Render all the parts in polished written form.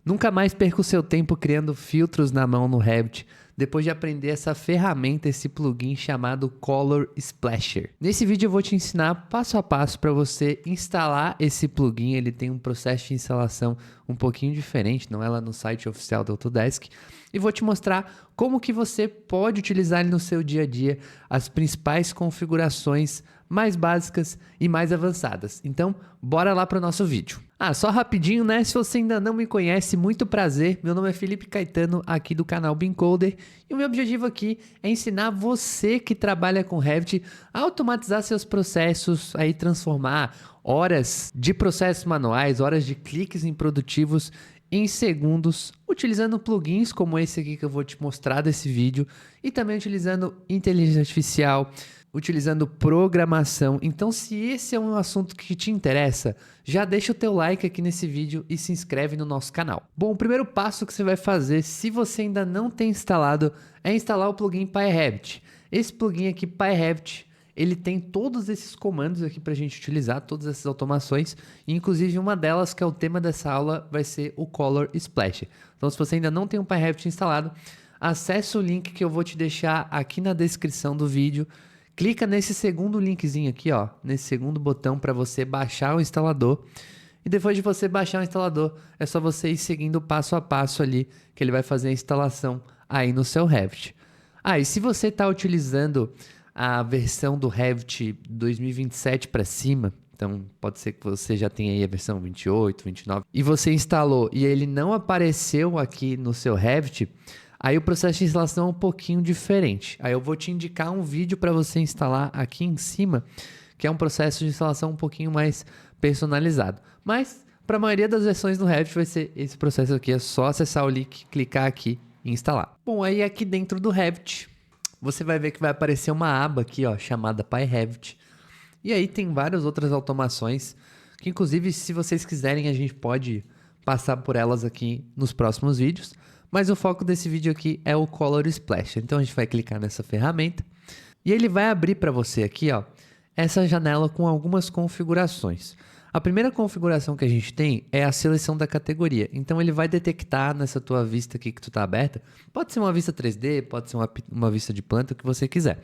Nunca mais perca o seu tempo criando filtros na mão no Revit, depois de aprender essa ferramenta, esse plugin chamado Color Splasher. Nesse vídeo eu vou te ensinar passo a passo para você instalar esse plugin. Ele tem um processo de instalação um pouquinho diferente, não é lá no site oficial do Autodesk. E vou te mostrar como que você pode utilizar ele no seu dia a dia, as principais configurações mais básicas e mais avançadas. Então, bora lá para o nosso vídeo. Só rapidinho, né? Se você ainda não me conhece, muito prazer. Meu nome é Felipe Caetano, aqui do canal BIMcoder. E o meu objetivo aqui é ensinar você que trabalha com Revit a automatizar seus processos, aí transformar horas de processos manuais, horas de cliques improdutivos em segundos, utilizando plugins como esse aqui que eu vou te mostrar desse vídeo e também utilizando inteligência artificial, utilizando programação. Então, se esse é um assunto que te interessa, já deixa o teu like aqui nesse vídeo e se inscreve no nosso canal. Bom, o primeiro passo que você vai fazer, se você ainda não tem instalado, é instalar o plugin PyRevit. Esse plugin aqui, PyRevit, ele tem todos esses comandos aqui para a gente utilizar, todas essas automações, inclusive uma delas, que é o tema dessa aula, vai ser o Color Splash. Então, se você ainda não tem o PyRevit instalado, acesse o link que eu vou te deixar aqui na descrição do vídeo. Clica nesse segundo linkzinho aqui, ó, nesse segundo botão para você baixar o instalador. E depois de você baixar o instalador, é só você ir seguindo passo a passo ali, que ele vai fazer a instalação aí no seu Revit. E se você está utilizando a versão do Revit 2027 para cima, então pode ser que você já tenha aí a versão 28, 29, e você instalou e ele não apareceu aqui no seu Revit, aí o processo de instalação é um pouquinho diferente. Aí eu vou te indicar um vídeo para você instalar aqui em cima, que é um processo de instalação um pouquinho mais personalizado. Mas para a maioria das versões do Revit vai ser esse processo aqui, é só acessar o link, clicar aqui e instalar. Bom, aí aqui dentro do Revit, você vai ver que vai aparecer uma aba aqui, ó, chamada PyRevit. E aí tem várias outras automações, que inclusive se vocês quiserem a gente pode passar por elas aqui nos próximos vídeos. Mas o foco desse vídeo aqui é o Color Splash. Então a gente vai clicar nessa ferramenta e ele vai abrir para você aqui, ó, essa janela com algumas configurações. A primeira configuração que a gente tem é a seleção da categoria. Então ele vai detectar nessa tua vista aqui que tu está aberta, pode ser uma vista 3D, pode ser uma vista de planta, o que você quiser.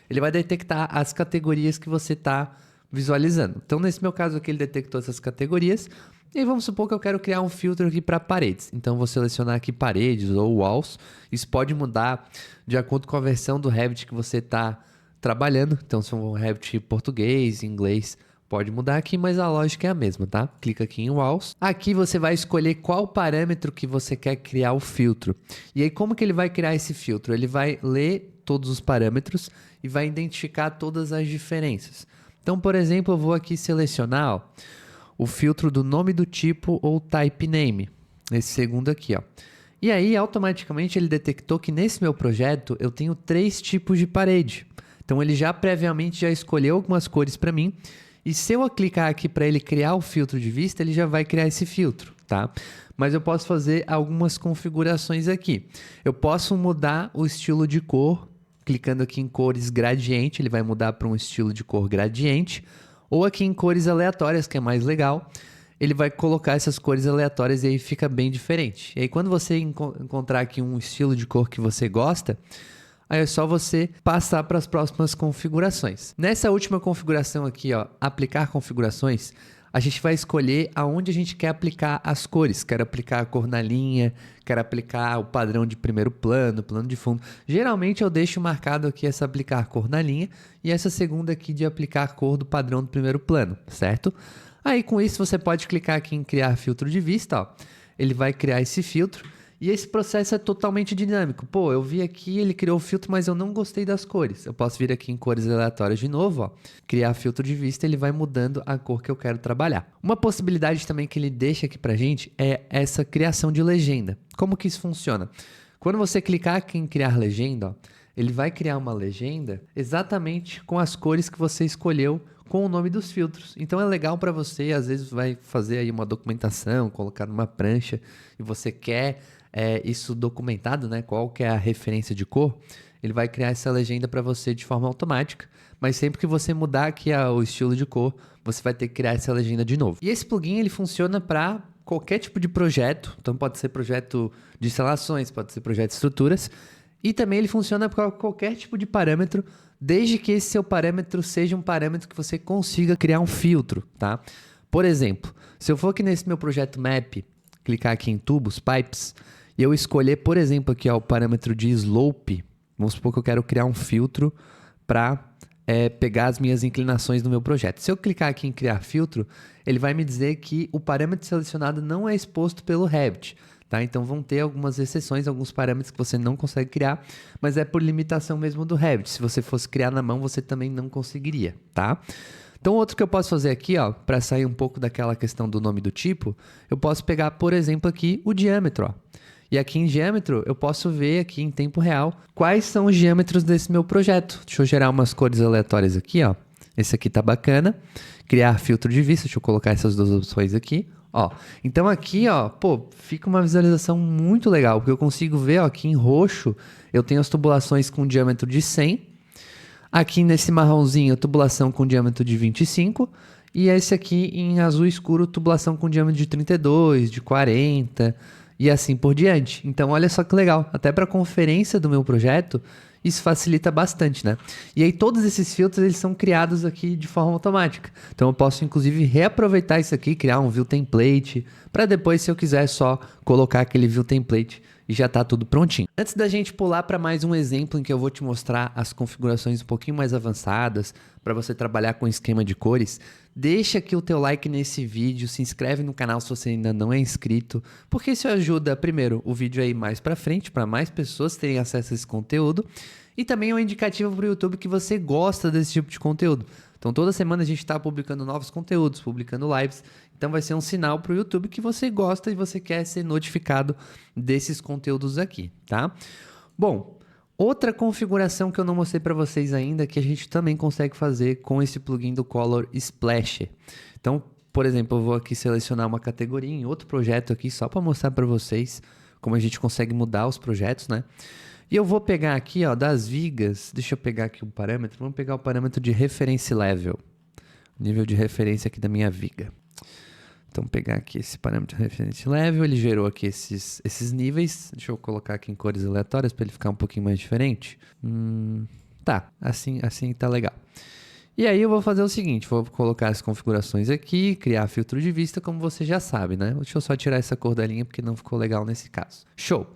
Ele vai detectar as categorias que você está visualizando. Então nesse meu caso aqui ele detectou essas categorias. E aí vamos supor que eu quero criar um filtro aqui para paredes. Então vou selecionar aqui paredes ou walls. Isso pode mudar de acordo com a versão do Revit que você está trabalhando. Então se for um Revit português, inglês, pode mudar aqui, mas a lógica é a mesma, tá? Clica aqui em walls. Aqui você vai escolher qual parâmetro que você quer criar o filtro. E aí como que ele vai criar esse filtro? Ele vai ler todos os parâmetros e vai identificar todas as diferenças. Então, por exemplo, eu vou aqui selecionar, ó, o filtro do nome do tipo ou type name, esse segundo aqui, ó. E aí, automaticamente, ele detectou que nesse meu projeto eu tenho 3 tipos de parede. Então, ele já previamente já escolheu algumas cores para mim. E se eu clicar aqui para ele criar o filtro de vista, ele já vai criar esse filtro, tá? Mas eu posso fazer algumas configurações aqui. Eu posso mudar o estilo de cor, clicando aqui em cores gradiente, ele vai mudar para um estilo de cor gradiente. Ou aqui em cores aleatórias, que é mais legal, ele vai colocar essas cores aleatórias e aí fica bem diferente. E aí quando você encontrar aqui um estilo de cor que você gosta, aí é só você passar para as próximas configurações. Nessa última configuração aqui, ó, aplicar configurações, a gente vai escolher aonde a gente quer aplicar as cores. Quero aplicar a cor na linha, quero aplicar o padrão de primeiro plano, plano de fundo. Geralmente eu deixo marcado aqui essa aplicar cor na linha e essa segunda aqui de aplicar a cor do padrão do primeiro plano, certo? Aí com isso você pode clicar aqui em criar filtro de vista, ó. Ele vai criar esse filtro. E esse processo é totalmente dinâmico. Pô, eu vi aqui, ele criou o filtro, mas eu não gostei das cores. Eu posso vir aqui em cores aleatórias de novo, ó, criar filtro de vista, ele vai mudando a cor que eu quero trabalhar. Uma possibilidade também que ele deixa aqui pra gente é essa criação de legenda. Como que isso funciona? Quando você clicar aqui em criar legenda, ó, ele vai criar uma legenda exatamente com as cores que você escolheu com o nome dos filtros. Então é legal para você, às vezes vai fazer aí uma documentação, colocar numa prancha e você quer isso documentado, né? Qual que é a referência de cor, ele vai criar essa legenda para você de forma automática, mas sempre que você mudar aqui o estilo de cor, você vai ter que criar essa legenda de novo. E esse plugin ele funciona para qualquer tipo de projeto. Então pode ser projeto de instalações, pode ser projeto de estruturas. E também ele funciona para qualquer tipo de parâmetro, desde que esse seu parâmetro seja um parâmetro que você consiga criar um filtro, tá? Por exemplo, se eu for aqui nesse meu projeto Map, clicar aqui em tubos, pipes, e eu escolher, por exemplo, aqui ó, o parâmetro de slope, vamos supor que eu quero criar um filtro para pegar as minhas inclinações no meu projeto. Se eu clicar aqui em criar filtro, ele vai me dizer que o parâmetro selecionado não é exposto pelo Revit. Tá? Então vão ter algumas exceções, alguns parâmetros que você não consegue criar, mas é por limitação mesmo do Revit. Se você fosse criar na mão, você também não conseguiria, tá? Então outro que eu posso fazer aqui, ó, para sair um pouco daquela questão do nome do tipo, eu posso pegar, por exemplo, aqui o diâmetro, ó. E aqui em diâmetro, eu posso ver aqui em tempo real quais são os diâmetros desse meu projeto. Deixa eu gerar umas cores aleatórias aqui, ó. Esse aqui tá bacana. Criar filtro de vista, deixa eu colocar essas duas opções aqui. Ó, então aqui, ó, pô, fica uma visualização muito legal, porque eu consigo ver, ó, aqui em roxo, eu tenho as tubulações com diâmetro de 100. Aqui nesse marronzinho, tubulação com diâmetro de 25. E esse aqui em azul escuro, tubulação com diâmetro de 32, de 40 e assim por diante. Então, olha só que legal. Até para a conferência do meu projeto, isso facilita bastante, né? E aí todos esses filtros, eles são criados aqui de forma automática. Então eu posso inclusive reaproveitar isso aqui, criar um view template, para depois, se eu quiser, só colocar aquele view template e já está tudo prontinho. Antes da gente pular para mais um exemplo em que eu vou te mostrar as configurações um pouquinho mais avançadas para você trabalhar com esquema de cores, deixa aqui o teu like nesse vídeo, se inscreve no canal se você ainda não é inscrito, porque isso ajuda, primeiro, o vídeo a ir mais para frente, para mais pessoas terem acesso a esse conteúdo, e também é um indicativo para o YouTube que você gosta desse tipo de conteúdo. Então toda semana a gente está publicando novos conteúdos, publicando lives, então vai ser um sinal para o YouTube que você gosta e você quer ser notificado desses conteúdos aqui, tá? Bom, outra configuração que eu não mostrei para vocês ainda, que a gente também consegue fazer com esse plugin do Color Splasher. Então, por exemplo, eu vou aqui selecionar uma categoria em outro projeto aqui, só para mostrar para vocês como a gente consegue mudar os projetos, né? E eu vou pegar aqui, ó, das vigas, deixa eu pegar aqui um parâmetro, vamos pegar o parâmetro de reference level, nível de referência aqui da minha viga. Então, pegar aqui esse parâmetro de reference level, ele gerou aqui esses níveis. Deixa eu colocar aqui em cores aleatórias para ele ficar um pouquinho mais diferente. Tá, assim tá legal. E aí eu vou fazer o seguinte, vou colocar as configurações aqui, criar filtro de vista, como você já sabe, né? Deixa eu só tirar essa cor da linha porque não ficou legal nesse caso. Show!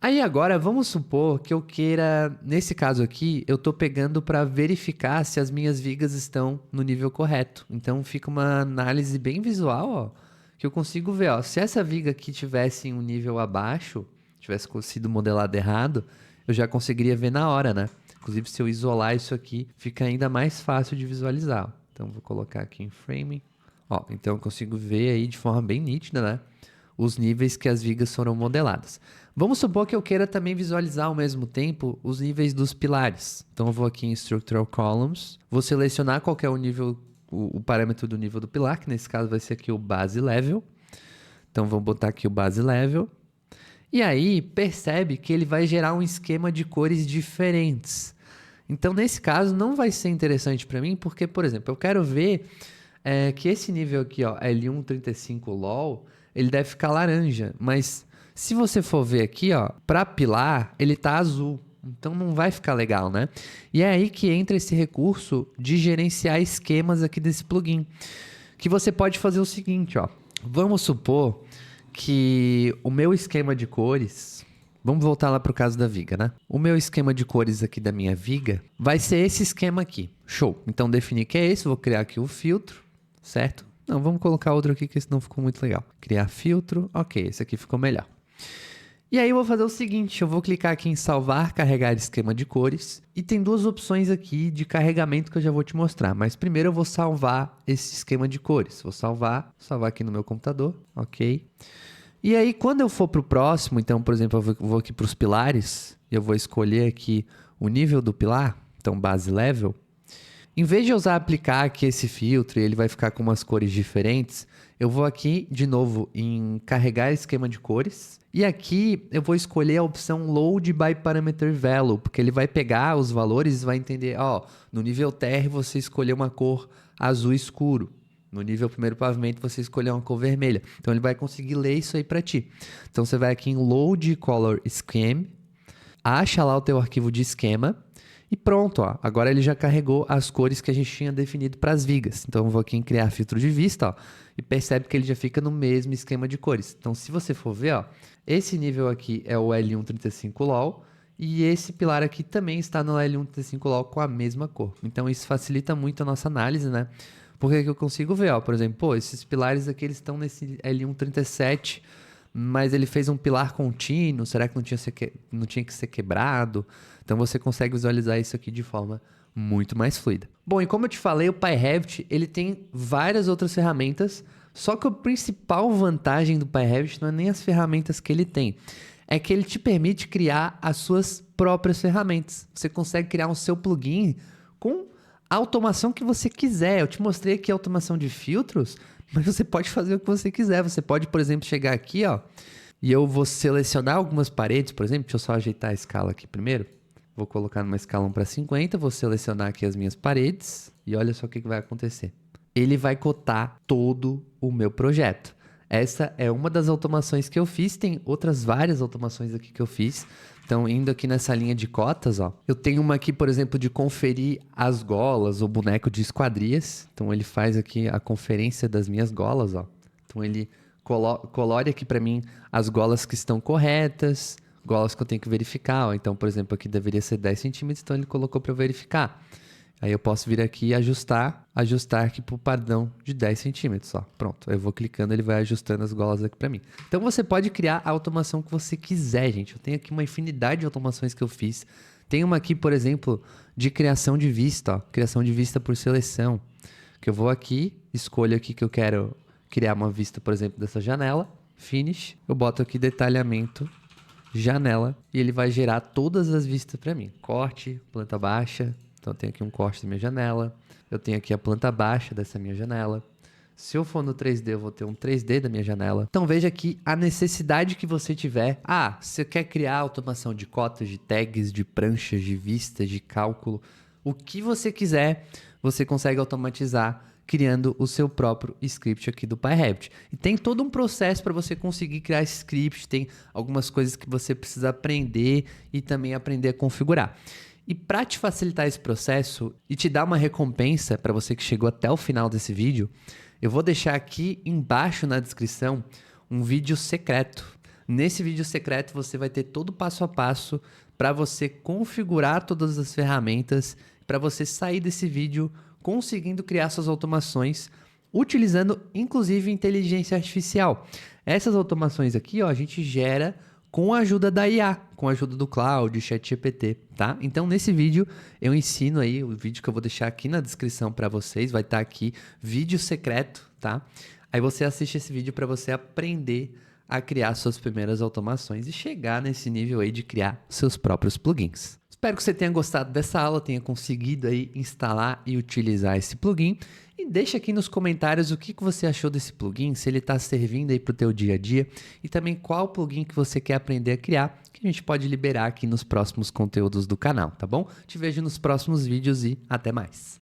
Aí agora, vamos supor que eu queira, nesse caso aqui, eu tô pegando para verificar se as minhas vigas estão no nível correto. Então fica uma análise bem visual, ó, que eu consigo ver, ó, se essa viga aqui tivesse em um nível abaixo, tivesse sido modelado errado, eu já conseguiria ver na hora, né? Inclusive, se eu isolar isso aqui, fica ainda mais fácil de visualizar. Ó. Então, vou colocar aqui em frame. Ó, então, eu consigo ver aí de forma bem nítida, né? Os níveis que as vigas foram modeladas. Vamos supor que eu queira também visualizar ao mesmo tempo os níveis dos pilares. Então, eu vou aqui em Structural Columns, vou selecionar qual que é o nível, o parâmetro do nível do pilar, que nesse caso vai ser aqui o Base Level. Então, vamos botar aqui o Base Level. E aí, percebe que ele vai gerar um esquema de cores diferentes. Então, nesse caso, não vai ser interessante para mim, porque, por exemplo, eu quero ver que esse nível aqui, ó, L135 LOL, ele deve ficar laranja. Mas, se você for ver aqui, ó, para pilar, ele tá azul. Então, não vai ficar legal, né? E é aí que entra esse recurso de gerenciar esquemas aqui desse plugin. Que você pode fazer o seguinte, ó. Vamos supor que o meu esquema de cores, vamos voltar lá para o caso da viga, né? O meu esquema de cores aqui da minha viga vai ser esse esquema aqui. Show! Então, definir que é esse, vou criar aqui o filtro, certo? Não, vamos colocar outro aqui que esse não ficou muito legal. Criar filtro, ok, esse aqui ficou melhor. E aí eu vou fazer o seguinte, eu vou clicar aqui em salvar, carregar esquema de cores, e tem duas opções aqui de carregamento que eu já vou te mostrar, mas primeiro eu vou salvar esse esquema de cores, vou salvar aqui no meu computador, ok? E aí quando eu for para o próximo, então por exemplo eu vou aqui para os pilares, e eu vou escolher aqui o nível do pilar, então base level, em vez de eu usar aplicar aqui esse filtro e ele vai ficar com umas cores diferentes, eu vou aqui, de novo, em carregar esquema de cores. E aqui eu vou escolher a opção Load by Parameter Value, porque ele vai pegar os valores e vai entender, ó, no nível TR você escolheu uma cor azul escuro, No nível primeiro pavimento, você escolheu uma cor vermelha. Então, ele vai conseguir ler isso aí para ti. Então, você vai aqui em Load Color Scheme, acha lá o teu arquivo de esquema e pronto, ó. Agora ele já carregou as cores que a gente tinha definido para as vigas. Então, eu vou aqui em criar filtro de vista, ó, e percebe que ele já fica no mesmo esquema de cores. Então, se você for ver, ó, esse nível aqui é o L135LOL e esse pilar aqui também está no L135LOL com a mesma cor. Então, isso facilita muito a nossa análise, né? Porque que eu consigo ver, ó, por exemplo, pô, esses pilares aqui eles estão nesse L137, mas ele fez um pilar contínuo, será que não tinha que ser quebrado? Então você consegue visualizar isso aqui de forma muito mais fluida. Bom, e como eu te falei, o PyRevit ele tem várias outras ferramentas, só que a principal vantagem do PyRevit não é nem as ferramentas que ele tem, é que ele te permite criar as suas próprias ferramentas. Você consegue criar o seu plugin com a automação que você quiser. Eu te mostrei aqui a automação de filtros, mas você pode fazer o que você quiser. Você pode, por exemplo, chegar aqui, ó, e eu vou selecionar algumas paredes, por exemplo. Deixa eu só ajeitar a escala aqui primeiro. Vou colocar numa escala 1:50, vou selecionar aqui as minhas paredes e olha só o que vai acontecer. Ele vai cotar todo o meu projeto. Essa é uma das automações que eu fiz, tem outras várias automações aqui que eu fiz. Então, indo aqui nessa linha de cotas, ó, eu tenho uma aqui, por exemplo, de conferir as golas, o boneco de esquadrias. Então, ele faz aqui a conferência das minhas golas, ó. Então, ele colore aqui para mim as golas que estão corretas, golas que eu tenho que verificar. Ó. Então, por exemplo, aqui deveria ser 10 centímetros, então ele colocou para eu verificar. Aí eu posso vir aqui e ajustar aqui para o padrão de 10 centímetros. Ó. Pronto, eu vou clicando, ele vai ajustando as golas aqui para mim. Então você pode criar a automação que você quiser, gente. Eu tenho aqui uma infinidade de automações que eu fiz. Tem uma aqui, por exemplo, de criação de vista. Ó. Criação de vista por seleção. Que eu vou aqui, escolho aqui que eu quero criar uma vista, por exemplo, dessa janela. Finish. Eu boto aqui detalhamento, janela. E ele vai gerar todas as vistas para mim. Corte, planta baixa. Então, eu tenho aqui um corte da minha janela. Eu tenho aqui a planta baixa dessa minha janela. Se eu for no 3D, eu vou ter um 3D da minha janela. Então, veja aqui a necessidade que você tiver. Ah, você quer criar automação de cotas, de tags, de pranchas, de vistas, de cálculo. O que você quiser, você consegue automatizar criando o seu próprio script aqui do PyRevit. E tem todo um processo para você conseguir criar esse script. Tem algumas coisas que você precisa aprender e também aprender a configurar. E para te facilitar esse processo e te dar uma recompensa para você que chegou até o final desse vídeo, eu vou deixar aqui embaixo na descrição um vídeo secreto. Nesse vídeo secreto você vai ter todo o passo a passo para você configurar todas as ferramentas, para você sair desse vídeo conseguindo criar suas automações, utilizando inclusive inteligência artificial. Essas automações aqui, ó, a gente gera com a ajuda da IA, com a ajuda do Cloud, ChatGPT, tá? Então, nesse vídeo, eu ensino aí, o vídeo que eu vou deixar aqui na descrição para vocês, vai estar aqui, vídeo secreto, tá? Aí você assiste esse vídeo para você aprender a criar suas primeiras automações e chegar nesse nível aí de criar seus próprios plugins. Espero que você tenha gostado dessa aula, tenha conseguido aí instalar e utilizar esse plugin. E deixa aqui nos comentários o que você achou desse plugin, se ele está servindo aí para o teu dia a dia e também qual plugin que você quer aprender a criar, que a gente pode liberar aqui nos próximos conteúdos do canal, tá bom? Te vejo nos próximos vídeos e até mais!